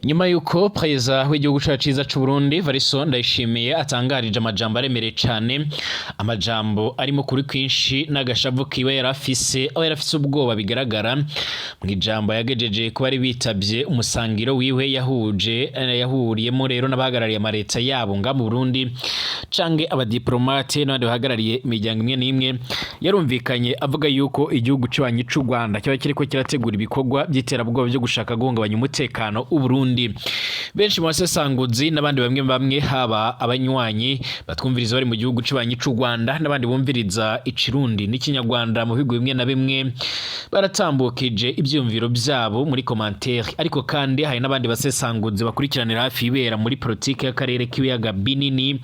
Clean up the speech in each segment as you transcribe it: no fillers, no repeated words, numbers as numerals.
Nyuma yuko Perezida w'igihugu ciza c'Uburundi Variso Ndayishimiye atangarije amajambo aremereye cane, amajambo arimo kuri kwinshi n'agashavu kiwe yarafise ubwoba bigaragara mu ijambo yagejeje ko bari bitavye umusangiro wiwe yahuriyemo rero n'abahagarariye amareta yabo nga mu Burundi canke abadiplomate n'abandi bahagarariye imiryango imwe n'imwe. Yarumvikanye avuga yuko igihugu cibanyi c'u Rwanda cyaba kiriko kirategura ibikorwa by'iterabwoba byo gushaka guhungabanya umutekano w'Uburundi. Benshi mu basesanguzi n'abandi bamwe haba abanywanyi batwumviriza bari mu gihugu cibanyi c'u Rwanda n'abandi bumviriza ikirundi n'ikinyarwanda mu bihugu bimwe na bimwe baratambukije ivyumviro byabo muri commentaire, ariko kandi hari n'abandi basesanguzi bakurikiranira hafi ibera muri politike y'akarere k'ibiyaga binini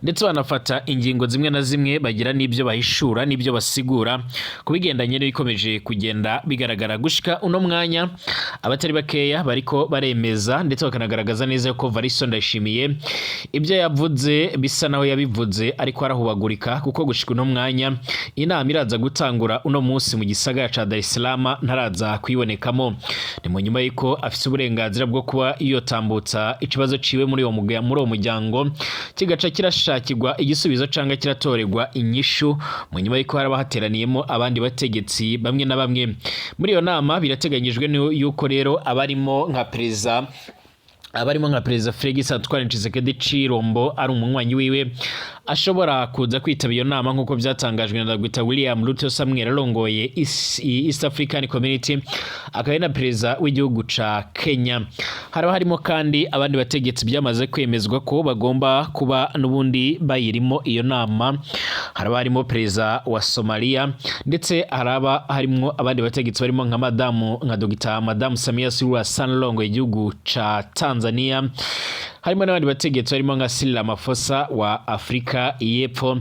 ndetse banafata ingingo zimwe na zimwe bagira n'ibyo bahishura n'ibyo basigura kubigendanye n'ibikomeje kugenda bigaragara gushika uno mwanya. Abatari bakeya bariko baremeza ndetse bakanagaragaza neza ko Variso Ndayishimiye ibyo yavuze bisa naho yabivuze ariko arahubagurika, kuko gushika uno mwanya inama iraza gutangura uno munsi mu gisagara ca Dar es Salaam ntaraza kwibonekamo. Ni mu nyuma yuko afise uburenganzira bwo kuba yotambutsa ikibazo ciwe muri uwo muryango kigaca kirashakirwa igisubizo canga kiratorerwa inyishu mu nyuma yuko haraba hateraniyemo abandi bategetsi bamwe na bamwe. Muri iyo nama birateganyijwe yuko rero abarimo nka Perezida Felix Antoine Tshisekedi Chilombo ari umunywanyi wiwe ashobora kuza kwitaba iyo nama nk'uko byatangajwe na Dr. William Ruto Samuel arongoye East African Community, akaba na Perezida w'igihugu ca Kenya. Haraba harimo kandi abandi bategetsi byamaze kwemezwa ko bagomba kuba n'ubundi bayirimo iyo nama. Haraba harimo Perezida wa Somalia ndetse haraba harimo abandi bategetsi barimo nka Dr. Madame Samia Suluhu Hassan arongoye igihugu ca Tanzania. Harimo n'abandi bategetsi barimo nka Cyril Ramaphosa wa Afrika y'Epfo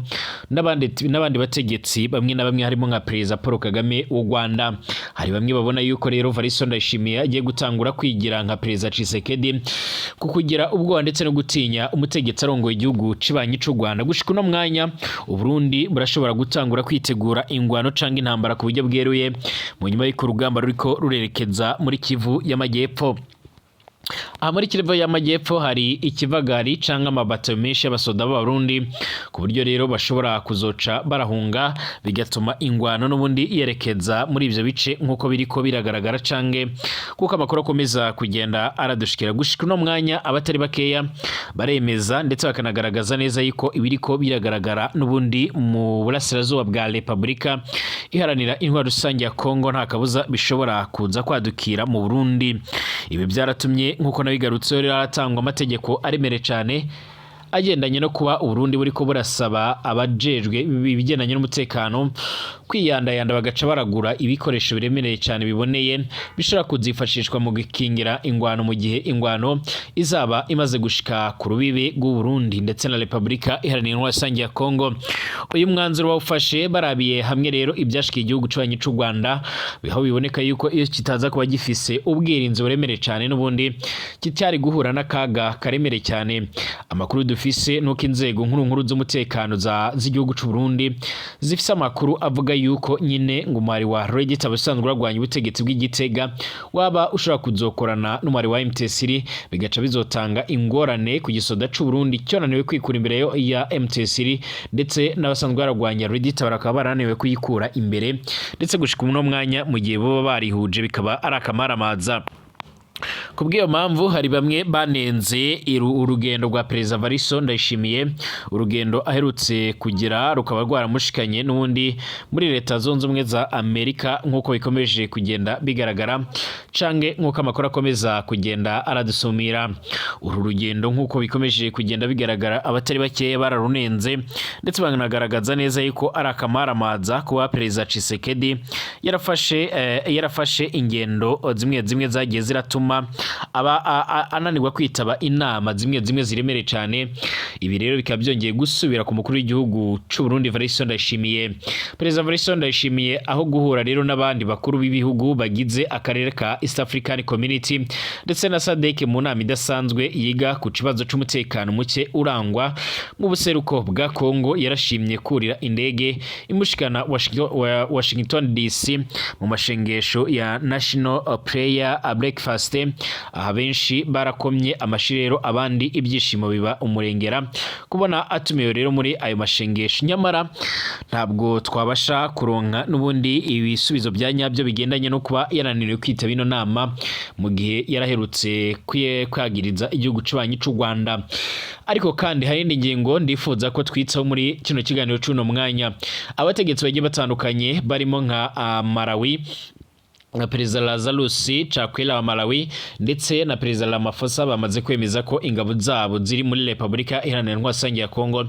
n'abandi bategetsi bamwe na bamwe harimo nka Perezida Paul Kagame w'u Rwanda. Hari bamwe babona yuko rero Variso Ndayishimiye agiye gutangura kwigira nka Perezida Tshisekedi kukugira ubwoba ndetse no gutinya umutegetsi arongoye igihugu cibanyi c'u Rwanda. Gushika uno mwanya Uburundi burashobora gutangura kwitegura ingwano canke intambara ku buryo bweruye mu nyuma y'uko urugamba ruriko rurerekeza muri Kivu y'Amajyepfo. Muri Kivu y'Amajyepfo hari ikivagari canke amabato menshi y'abasoda b'Abarundi ku buryo rero bashobora kuzoca barahunga, bigatuma ingwano n'ubundi yerekeza muri ivyo bice nk'uko biriko biragaragara canke kuko amakuru akomeza kugenda aradushikira. Gushika uno mwanya abatari bakeya baremeza ndetse bakanagaragaza neza yuko ibiriko biragaragara n'ubundi mu burasirazuba bwa Republika iharanira intwaro rusange ya Kongo nta kabuza bishobora kuza kwadukira mu Burundi. Ibi byaratumye nk'uko nabigarutseho rero haratangwa amategeko aremere cyane agendanye no kuba Uburundi buriko burasaba abajejwe ibigendanye n'umutekano kwiyandayanda bagaca baragura ibikoresho biremereye cyane biboneye bishobora kuzifashishwa mu gukingira ingwano mu gihe ingwano izaba imaze gushika ku rubibe rw'u Burundi ndetse na Republika iharanira intwaro rusange ya Kongo. Uyu mwanzuro bawufashe barabiye hamwe rero ibyashikiye igihugu cibanyi c'u Rwanda, biho biboneka yuko iyo kitaza kuba gifise ubwirinzi buremereye cyane n'ubundi kitari guhura n'akaga karemere cyane. Amakuru dufise nuko inzego nkuru z'umutekano z'igihugu c'u Burundi zifise amakuru avuga yuko nyine ngumari wa Regita basanzwe uragwanya ubutegetsi bw'Igitega waba ushobora kuzokorana n'umari wa MT3 bigaca bizotanga ingorane ku gisoda c'u Burundi cyonaniwe kwikura imbere ya MT3 ndetse n'abasanzwe baragwanya Regita barakaba baraniwe kuyikura imbere ndetse gushika uno mwanya mu gihe bo barihuje bikaba ari akamaramaza. Kubw'iyo mpamvu hari bamwe banenze urugendo rwa Perezida Variso Ndayishimiye, urugendo aherutse kugira rukaba rwaramushikanye n'ubundi muri Leta Zunze Ubumwe za Amerika nk'uko bikomeje kugenda bigaragara canke nk'uko amakuru akomeza kugenda aradusumira. Uru rugendo nk'uko bikomeje kugenda bigaragara abatari bakeya bararunenze ndetse banagaragaza neza yuko ari akamaramaza kuba Perezida Tshisekedi yarafashe ingendo zimwe zagiye ziratuma ananirwa kwitaba inama zimwe ziremereye cyane. Ibi rero bikaba byongeye gusubira ku mukuru w'igihugu c'u Burundi Variso Ndayishimiye. Perezida Variso Ndayishimiye aho guhura rero n'abandi bakuru b'ibihugu bagize akarere ka East African Community ndetse na SADC mu nama idasanzwe yiga ku kibazo c'umutekano muke urangwa mu buseruko bwa Kongo, yarashimye kurira indege imushikana Washington DC mu mashengesho ya National Prayer Breakfast aha benshi barakomye amashirero abandi ibyishimo biba umurengera kubona atumiwe rero muri ayo mashengesho. Nyamara ntabwo twabasha kuronka nubundi ibisubizo bya nyabyo bigendanye no kuba yananiriwe kwitaba ino nama mu gihe yaraherutse kwagiriza igihugu cy'ubanyi cy'u Rwanda. Ariko kandi hari indi ngingo ndifuza ko twitsaho muri kino kiganiro cy'uno mwanya. Abategetsi bagiye batandukanye barimo nka Malawi, na Perezida Lazarus Chakwera wa Malawi ndetse na Perezida Ramaphosa bamaze kwemeza ko ingabo zabo ziri muri Repubulika Iharanira Intwaro ya Kongo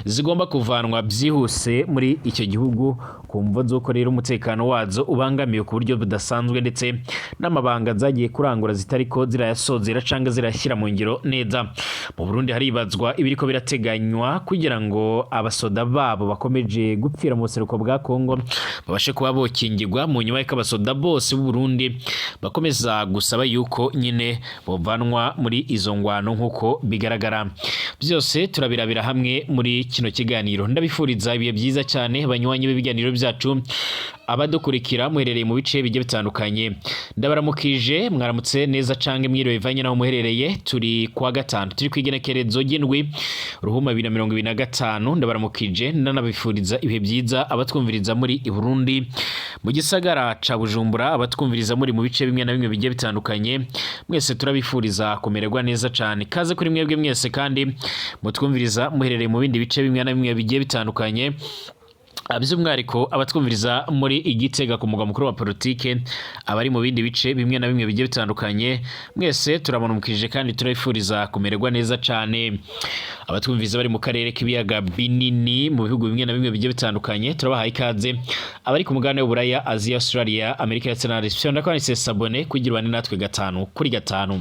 zigomba kuvanwa byihuse muri icyo gihugu ku mvo z'uko rero umutekano wazo ubangamiye ku buryo budasanzwe ndetse n'amabanga zagiye kurangura zitariko zirayasozera canga zirashyira mu ngiro neza. Mu Burundi haribazwa ibiriko birateganywa kugira ngo abasoda babo bakomeje gupfira mu buseruko bwa Kongo babashe kuba bokingirwa mu nyuma y'abasoda bose b'u Burundi bakomeza gusaba yuko nyine bovanwa muri izo ngwano nkuko bigaragara. Byose turabirabira hamwe muri kino kiganiro. Ndabifuriza ibihe byiza cyane banywanyi b'ibiganiro byacu, abadukurikira muherereye mu bice bigiye bitandukanye. Ndabaramukije, mwaramutse neza cange mwiriwe bivanye naho muherereye. Turi kwa gatanu, turi kwigenekerezo ry'indwi Ruhuma 2025. Ndabaramukije ndanabifuriza ibihe byiza abatwumviriza muri Burundi mu gisagara ca Bujumbura, abatwumviriza muri mu bice bimwe na bimwe bigiye bitandukanye. Mwese turabifuriza kumererwa neza cyane. Kaze kuri mwebwe mwese kandi mutwumviriza muherereye mu bindi bice bimwe na bimwe bigiye bitandukanye. By'umwihariko abatwumviriza muri Igitega ku mugwa mukuru wa politike, abari mu bindi bice bimwe na bimwe bigiye bitandukanye, mwese turabonumukije kandi turabifuriza kumererwa neza cyane. Abatwumviriza bari mu karere k'ibiyaga binini mu bihugu bimwe na bimwe bigiye bitandukanye, turabahaye ikaze. Abari ku mugabane w'Uburaya, Aziya, Australia, Amerika ndetse na Asia, ndakwanditse sabone kugirwane natwe 5 kuri 5.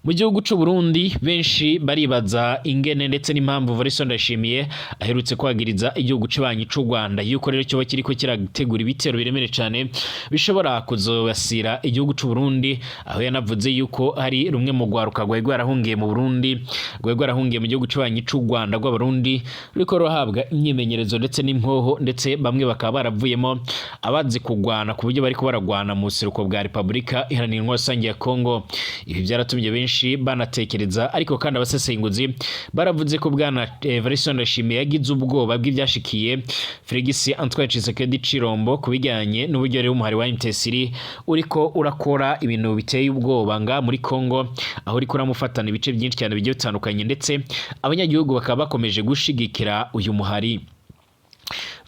Mu gihugu cy'u Burundi benshi baribaza ingene ndetse n'impamvu Variston Ndayishimiye aherutse kwagiriza igihugu cy'ubanyi cy'u Rwanda yuko rero cyo kiriko kirategura ibitero biremere cyane bishobora kuzobasira igihugu cy'u Burundi, aho yanavuze yuko hari rumwe mu gwaruka rwarahungiye mu Burundi, rwarahungiye mu gihugu cy'ubanyi cy'u Rwanda rw'Abarundi ruriko ruhabwa imyimenyerezo ndetse n'impoho, ndetse bamwe bakaba baravuyemo abazi kugwana ku buryo bari ko baragwana mu seruko bwa Repubulika Iharanira Intwaro ya Kongo. Ibi byaratumye benshi banatekereza, ariko kandi abasesenguzi baravuze ko bwana Variston Ndayishimiye yagize ubwoba bw'ibyashikiye Felix Antoine Tshisekedi Chilombo kubijyanye n'uburyo rero umuhari wa M23 uriko urakora ibintu biteye ubwoba nga muri Kongo, aho uriko uramufatana ibice byinshi cyane bigiye bitandukanye, ndetse abanyagihugu bakaba bakomeje gushigikira uyu muhari.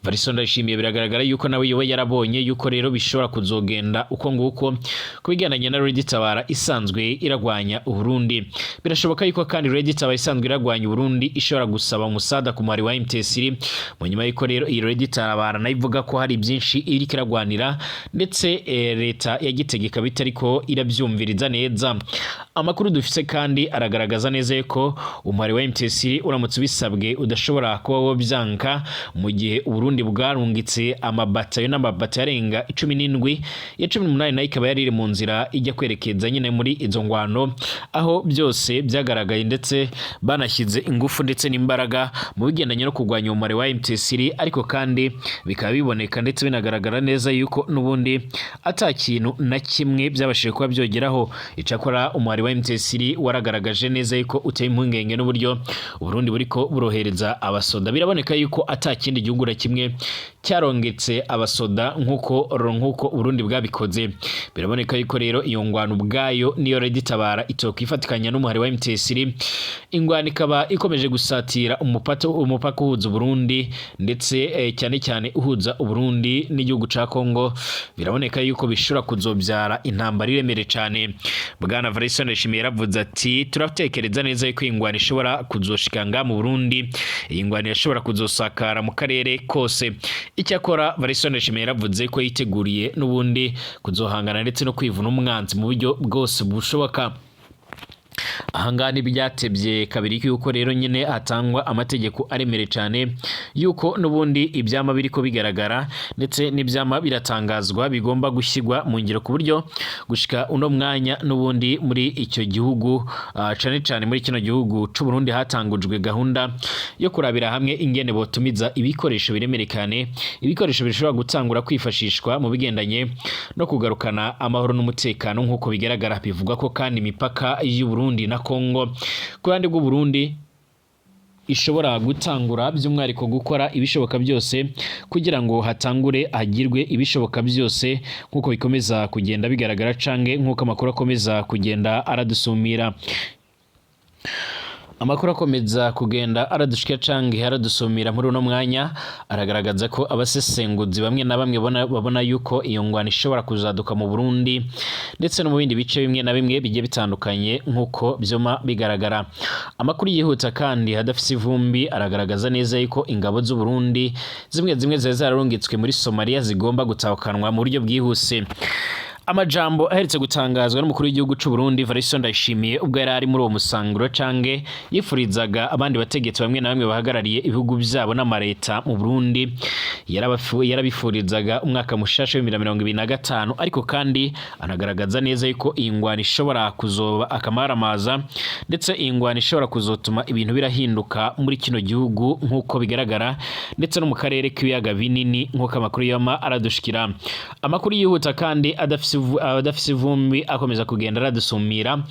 Variston Ndayishimiye biragaragara yuko nawe yowe yarabonye yuko rero bishobora kuzogenda uko nguko kubigendanye na Yatitije isanzwe iragwanya Uburundi. Birashoboka yuko kandi Yatitije isanzwe iragwanya Uburundi ishobora gusaba umusada ku mari wa M23 mu nyuma yuko rero iyi Yatitije nayo ivuga ko hari byinshi iri kiragwanira, ndetse leta yagitegeka bitariko irabyumviriza neza. Amakuru dufise kandi aragaragaza neza yuko umari wa M23 uramutse bisabwe udashobora kuba wo byanka mu gihe Uburundi bwarungitse amabatayo n'amabatayo arenga 17 ya 18 nayo ikaba yari mu nzira ijya kwerekeza nyine muri izo ngwano, aho byose byagaragaye ndetse banashyize ingufu ndetse n'imbaraga mu bigendanye no kurwanya umare wa M23, ariko kandi bikaba biboneka ndetse binagaragara neza yuko nubundi atakintu na kimwe byabashije kuba byogeraho. Icakora umare wa M23 waragaragaje neza yuko uteye impungenge n'uburyo Uburundi buriko burohereza abasoda. Biraboneka yuko atakindi gihugu na kimwe cyarongetse abasoda nkuko Uburundi bwabikoze. Biraboneka yuko rero iyo ngwano ubwayo niyo Yatitije itokwifatikanya n'umuhari wa M23. Ingwano ikaba ikomeje gusatira umupaka uhuza Uburundi ndetse cyane cyane uhuza Uburundi n'igihugu ca Kongo. Biraboneka yuko bishobora kuzobyara intambara iremere cyane. Bwana Variston Ndayishimiye yaravuze ati turatekereza neza yuko ingwano ishobora kuzoshikanga mu Burundi, iyi ngwano ishobora kuzosakara mu karere kose. Icyakora Variston Ndayishimiye yaravuze ko yiteguriye n'ubundi kuzohangana ndetse no kwivuna umwanzi mu buryo bwose bushoboka. ahangaha ntibyatebye kabiri yuko rero nyine hatangwa amategeko aremere cyane yuko n'ubundi ibyama biriko bigaragara ndetse n'ibyama biratangazwa bigomba gushyirwa mu ngiro ku buryo gushika uno mwanya n'ubundi muri icyo gihugu cyane cyane muri kino gihugu c'u Burundi hatangujwe gahunda yo kurabira hamwe ingene botumiza ibikoresho biremerekane, ibikoresho bishobora gutangura kwifashishwa mu bigendanye no kugarukana amahoro n'umutekano nk'uko bigaragara. Bivugwa ko kandi imipaka y'u Burundi na Kongo ku ruhande rw'u Burundi ishobora gutangura by'umwihariko gukora ibishoboka byose kugira ngo hatangure hagirwe ibishoboka byose nk'uko bikomeza kugenda bigaragara canke nk'uko amakuru akomeza kugenda aradusumira. Amakuru akomeza kugenda aradushika canke aradusumira muri uno mwanya aragaragaza ko abasesenguzi bamwe na bamwe babona yuko iyo ngwano ishobora kuzaduka mu Burundi ndetse no mu bindi bice bimwe na bimwe bigiye bitandukanye nk'uko byoma bigaragara. Amakuru yihuta kandi hadafise ivumbi aragaragaza neza yuko ingabo z'u Burundi zimwe zararungitswe muri Somalia zigomba gutahukanwa mu buryo bwihuse. Amajambo aherutse gutangazwa n'umukuru w'igihugu c'u Burundi Evariste Ndayishimiye ubwo yari ari muri uwo musanguro canke yifurizaga abandi bategetsi bamwe na bamwe bahagarariye ibihugu byabo n'amareta mu Burundi, yarabifurizaga umwaka mushasha wa 2025, ariko kandi anagaragaza neza yuko iyi ngwano ishobora kuzoba akamaramaza ndetse iyi ngwano ishobora kuzotuma ibintu birahinduka muri kino gihugu nk'uko bigaragara ndetse no mu karere k'ibiyaga binini nk'uko amakuru yama aradushikira. Amakuru yihuta kandi adafise ivumbi akomeza kugenda aradusumira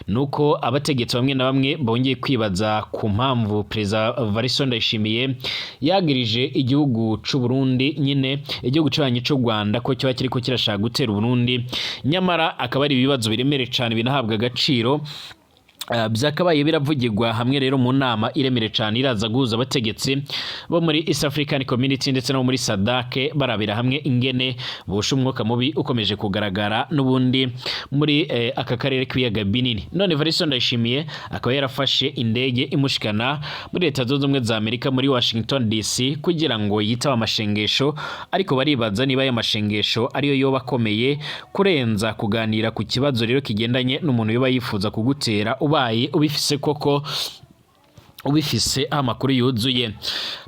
nuko abategetsi bamwe na bamwe bongeye kwibaza ku mpamvu Perezida Evariste Ndayishimiye yagirije igihugu c'u Burundi nyine igihugu c'abanye c'u Rwanda ko cyo kiriko kirashaka gutera Burundi, nyamara akaba ari ibibazo biremere cyane binahabwa agaciro. Byakabaye biravugirwa hamwe rero mu nama iremere cyane iraza guhuza abategetsi bo muri East African Community ndetse no muri SADC barabira hamwe ingene bosha umwuka mubi ukomeje kugaragara n'ubundi muri aka karere k'ibiyaga binini. None Evariste Ndayishimiye akaba yarafashe indege imushikana muri Leta Zunze Ubumwe za Amerika muri Washington DC kugira ngo yitaba amashengesho, ariko baribaza niba aya mashengesho ariyo yoba akomeye kurenza kuganira ku kibazo rero kigendanye n'umuntu yoba yifuza kugutera ubifise koko ubifise amakuru yuzuye.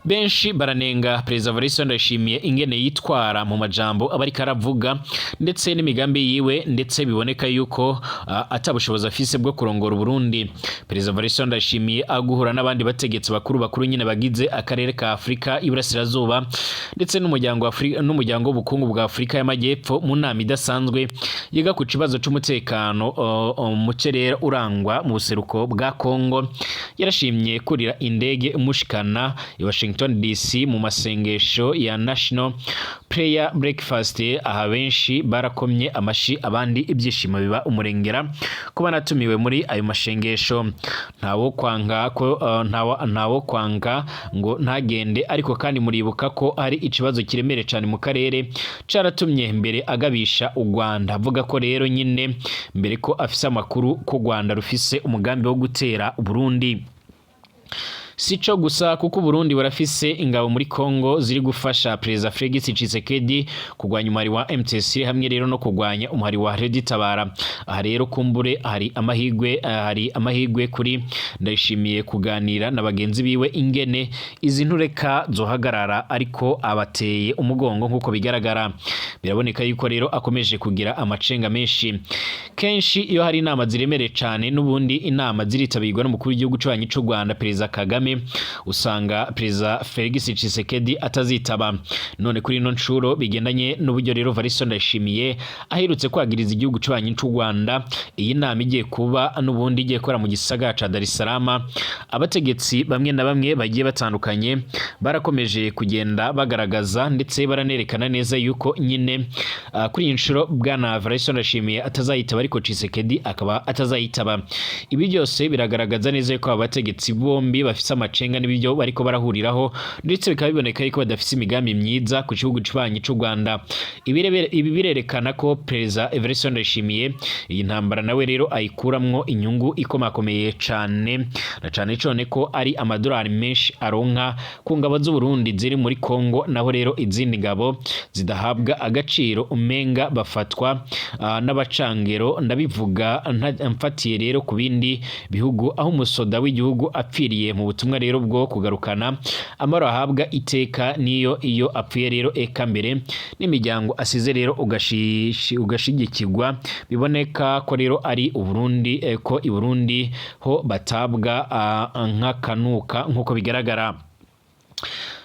Benshi baranenga Perezida Evariste Ndayishimiye ingene yitwara mu majambo abari karavuga ndetse n'imigambi yiwe, ndetse biboneka yuko atabushobozi afise bwo kurongora Burundi. Perezida Evariste Ndayishimiye aguhura n'abandi bategetsi bakuru nyine bagize akarere ka Afrika Iburasirazuba ndetse n'umuryango w'ubukungu bwa Afrika y'Amajyepfo mu nama idasanzwe yiga ku kibazo c'umutekano mu kirere urangwa mu buseruko bwa Kongo. Yarashimye kurira indege umushikana i Washington DC mu masengesho ya National Prayer Breakfast. Aha benshi barakomye amashi abandi ibyishimo biba umurengera kuba natumiwe muri ayo mashengesho. Ntawo kwanga ngo ntagende, ariko kandi muribuka ko hari ikibazo kiremere cyane mu karere caratumye mbere agabisha u Rwanda, avuga ko rero nyine mbere ko afise amakuru ko Rwanda rufise umugambi wo gutera Burundi. Sico gusa kuko Burundi barafise ingabo muri Kongo ziri gufasha Perezida Felix Tshisekedi kugwanya umari wa MTC hamwe rero no kugwanya umari wa VIDEO.Intambara. Aha rero kumbure hari amahigwe kuri Ndayishimiye kuganira na bagenzi biwe ingene izi ntureka zohagarara, ariko abateye umugongo nk'uko bigaragara. Biraboneka yuko rero akomeje kugira amacenga menshi. Kenshi iyo hari inama ziremere cyane n'ubundi inama ziritabirwa n'umukuru w'igihugu c'abanye c'u Rwanda Perezida Kagame, usanga Perezida Felix Tshisekedi atazitaba. None kuri ino ncuro bigendanye n'uburyo rero Evariste Ndayishimiye aherutse kwagiriza igihugu c'abanye c'u Rwanda, iyi nama igiye kuba n'ubundi igiye kora mu gisagara ca Dar es Salaam. Abategetsi bamwe na bamwe bagiye batandukanye barakomeje kugenda bagaragaza ndetse baranerekana neza yuko nyine kuri iyi ncuro bwana Evariste Ndayishimiye atazayitaba, ariko Tshisekedi akaba atazayitaba. Ibi byose biragaragaza neza yuko abategetsi bombi bafise amacenga n'ibyo bariko barahuriraho ndetse bikaba biboneka yuko badafise imigambi myiza ku gihugu cibanyi c'u Rwanda. Ibi birerekana ko Perezida Evariste Ndayishimiye iyi ntambara nawe rero ayikuramwo inyungu ikomakomeye cane, na cane ko ari amadolari menshi aronka ku ngabo z'u Burundi ziri muri Kongo, naho rero izindi ngabo zidahabwa agaciro umenga bafatwa n'abacangero. Ndabivuga mfatiye rero ku bindi bihugu aho umusoda w'igihugu apfiriye mu butumwa rero bwo kugarukana amaro ahabwa iteka niyo iyo apfuye rero eka mbere n'imiryango asize rero ugashigikirwa. Biboneka ko rero ari Uburundi ko i Burundi ho batabwa nk'akanuka nk'uko bigaragara.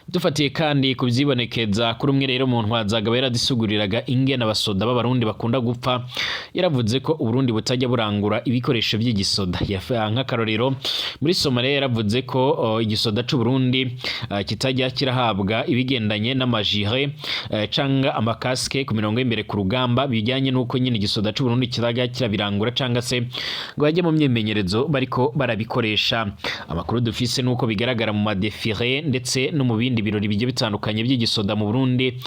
Dufatiye kandi kubyibonekeza kuri umwe rero mu ntwazagaba yaradisuguriraga ingene abasoda b'abarundi bakunda gupfa, yaravuze ko Uburundi butajya burangura ibikoresho by'igisoda. Nk'akarorero muri Somalia yaravuze ko igisoda c'u Burundi kitajya kirahabwa ibigendanye n'amajire canga amakaske ku mirongo y'imbere ku rugamba, bijyanye n'uko nyine igisoda c'u Burundi kitajya kirabirangura canga se ngo bajye mu myemenyerezo bariko barabikoresha. Amakuru dufise nuko bigaragara mu madefire ndetse no mu bindi birori bigiye bitandukanye by'igisoda mu Burundi,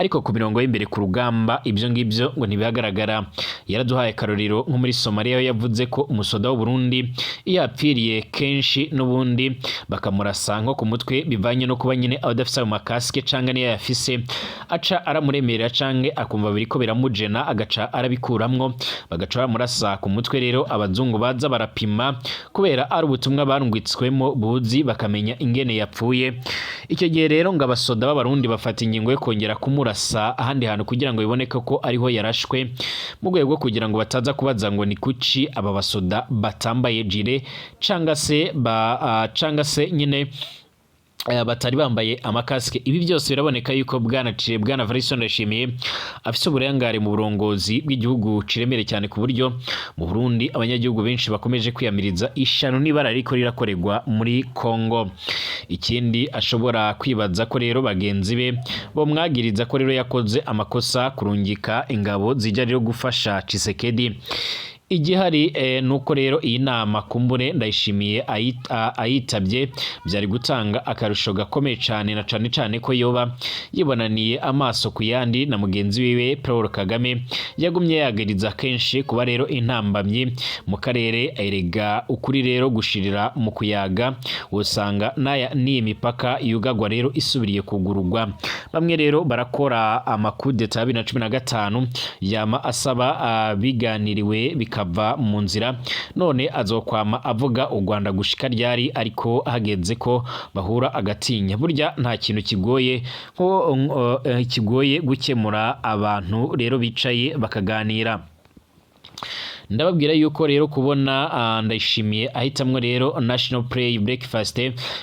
ariko ku mirongo y'imbere ku rugamba ibyo ngibyo ngo ntibihagaragara. Yaraduhaye karorero nko muri Somalia yavuze ko umusoda w'u Burundi yapfiriye kenshi n'ubundi bakamurasa nko ku mutwe, bivanye no kuba nyine abadafise mu makaske canga niyo yafise aca aramuremerera cange akumva biriko biramujena agaca arabikuramwo bagaca baramurasa ku mutwe. Rero abazungu baza barapima kubera ari ubutumwa barungitswemo buzi bakamenya ingene yapfuye. Icyo gihe rero ngo abasoda b'abarundi bafata ingingo yo kongera kumurasa ahandi hantu kugira ngo biboneke ko ariho yarashwe, mu rwego kugira ngo bataza kubaza ngo ni kuki aba basoda batambaye jire canga se nyine batari bambaye amakaske. Ibi byose biraboneka yuko bwana Evariste Ndayishimiye afise uburangare mu burongozi bw'igihugu ciremere cyane, ku buryo mu Burundi abanyagihugu benshi bakomeje kwiyamiriza ishano n'ibara riko rirakorerwa muri Kongo. Ikindi ashobora kwibaza ko rero bagenzi be bo mwagiriza ko rero yakoze amakosa kurungika ingabo zijya rero gufasha Tshisekedi. Igihari nuko rero iyi nama kumbure Ndayishimiye ayitabye byari gutanga akarusho gakomeye cyane, na cane ko yoba yibonaniye amaso ku yandi na mugenzi wiwe Paul Kagame yagumye yagiriza kenshi kuba rero intambamye mu karere. Erega ukuri rero gushirira mu kuyaga usanga n'iyi mipaka yugagwa rero isubiriye kugurugwa. Bamwe rero barakora amakudeta 2015 yama asaba biganiriwe bikava mu nzira, none azokwama avuga u Rwanda gushika ryari, ariko hageze ko bahura agatinya. Burya nta kintu kigoye gukemura abantu rero bicaye bakaganira. Ndababwira yuko rero kubona Ndayishimiye ahitamwe rero National Play Breakfast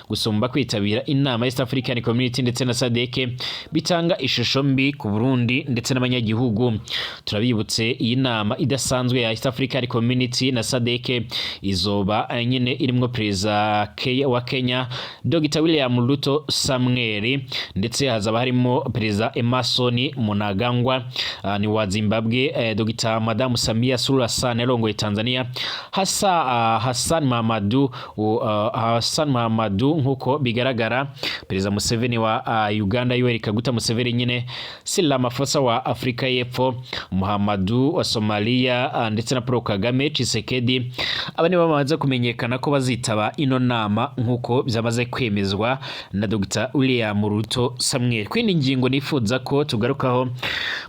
gusumba kwitabira inama East African Community ndetse na SADC bitanga ishusho mbi ku Burundi ndetse n'abanyagihugu. Turabibutse iyi nama idasanzwe ya East African Community na SADC izoba nyine irimo Perezida wa Kenya Dr. William Ruto Samuel, ndetse hazaba harimo Perezida Emerson Mnangagwa ni wa Zimbabwe, Dr. Madam Samia Suluhu Hassan yarongoye Tanzania, Hassan Mahamadou nkuko bigaragara, Perezida Museveni wa Uganda Yoweri Kaguta Museveni nyine, Cyril Ramaphosa wa Afrika y'Epfo, Muhammadu wa Somalia ndetse na Paul Kagame, Tshisekedi. Abane bamaze kumenyekana ko bazitaba ino nama nkuko byamaze kwemezwa na Dr. William Ruto Samuel. Kwindi ngingo nifuza ko tugarukaho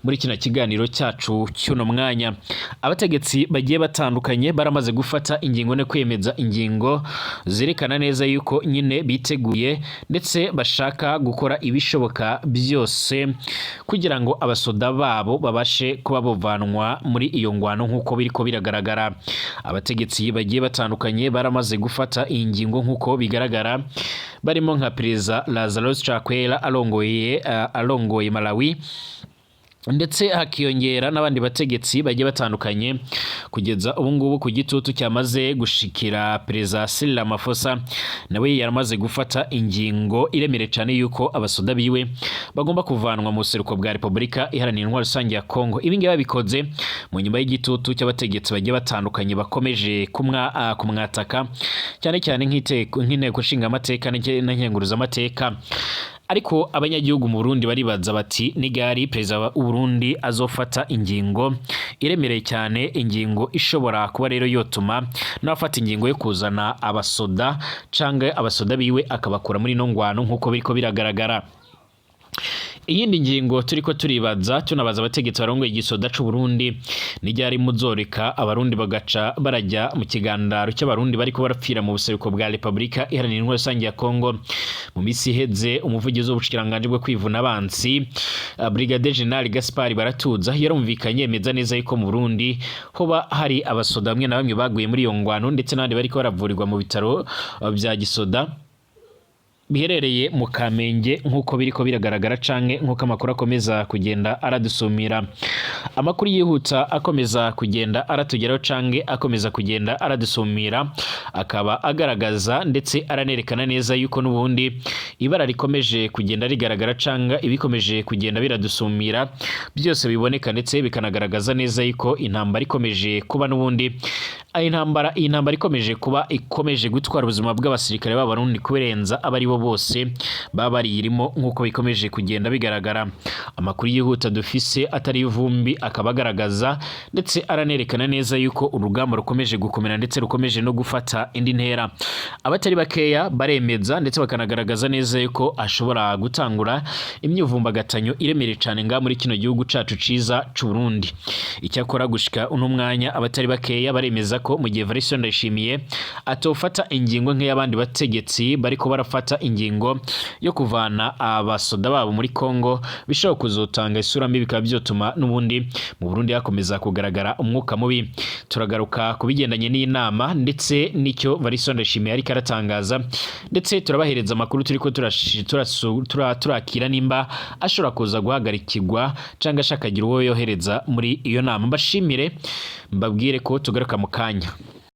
muri kino kiganiro cyacu cy'uno mwanya, abategetsi bagiye batandukanye baramaze gufata ingingo no kwemeza ingingo zerekana neza yuko nyine biteguye ndetse bashaka gukora ibishoboka byose kugira ngo abasoda babo babashe kuba bovanwa muri iyo ngwano nkuko biriko biragaragara. Abategetsi bagiye batandukanye baramaze gufata iyi ngingo nkuko bigaragara, barimo nka Perezida Lazarus Chakwera alongoye Malawi, ndetse hakiyongera n'abandi bategetsi bagiye batandukanye kugeza ubu ngubu ku gitutu cyamaze gushikira Perezida Cyril Ramaphosa nawe yaramaze gufata ingingo iremere cyane yuko abasoda biwe bagomba kuvanwa mu buseruko bwa Repubulika Iharanira Intwaro Rusange ya Kongo. Ibi ngibi babikoze mu nyuma y'igitutu cy'abategetsi bagiye batandukanye bakomeje kumwataka cyane cyane nk'inteko nshinga amateka n'inkenguruza amateka. Ariko abanyagihugu mu Burundi baribaza bati nigari Perezida wa Uburundi azofata ingingo iremereye cyane, ingingo ishobora kuba rero yotuma n'afata ingingo yo kuzana abasoda canke abasoda biwe akabakura muri no ngwano nkuko biriko biragaragara. Iyindi ngingo turiko turibaza tunabaza abategetsi barongoye igisoda c'u Burundi nijyari muzoreka abarundi bagaca barajya mu kigandaro cy'abarundi bariko barapfira mu buseruko bwa Repubulika Iharanira Intwaro Rusange ya Kongo. Mu misi iheze umuvugizi w'ubushikiranganje bwo kwivuna abansi Brigadier General Gaspard Baratuza yarumvikanye yemeza neza yuko mu Burundi hoba hari abasoda bamwe na bamwe baguye muri iyo ngwano ndetse n'abandi bariko baravurirwa mu bitaro bya gisoda biherereye mu Kamenge nkuko biriko biragaragara canke nkuko amakuru akomeza kugenda aradusumira. Amakuru yihuta akomeza kugenda aratugeraho canke akomeza kugenda aradusumira akaba agaragaza ndetse aranerekana neza yuko n'ubundi ibara rikomeje kugenda rigaragara canke ibikomeje kugenda biradusumira byose biboneka ndetse bikanagaragaza neza yuko intambara ikomeje kuba n'ubundi intambara ikomeje gutwara ubuzima bw'abasirikare b'abarundi kurenza abari bo bose baba bariyirimo nkuko bikomeje kugenda bigaragara. Amakuru yihuta dufise atari ivumbi akaba agaragaza ndetse aranerekana neza yuko urugamba rukomeje gukomera ndetse rukomeje no gufata indi ntera. Abatari bakeya baremeza ndetse bakanagaragaza neza yuko ashobora gutangura imyuvumbagatanyo iremere cyane nga muri kino gihugu cacu ciza c'u Burundi. Icyakora gushika uno mwanya abatari bakeya baremeza ko mu gihe Evariste Ndayishimiye atofata ingingo nk'iyabandi bategetsi bariko barafata ingingo yo kuvana abasoda babo muri Kongo bishobora kuzotanga isura mbi bikaba byotuma n'ubundi mu Burundi hakomeza kugaragara umwuka mubi. Turagaruka kubigendanye n'inama ndetse nicyo Evariste Ndayishimiye ariko aratangaza ndetse turabahereza amakuru turiko turakira nimba ashobora kuza guhagarikirwa cyangwa ashakagira uwo yohereza muri iyo nama. Mbashimire mbabwire ko tugaruka mu kanya.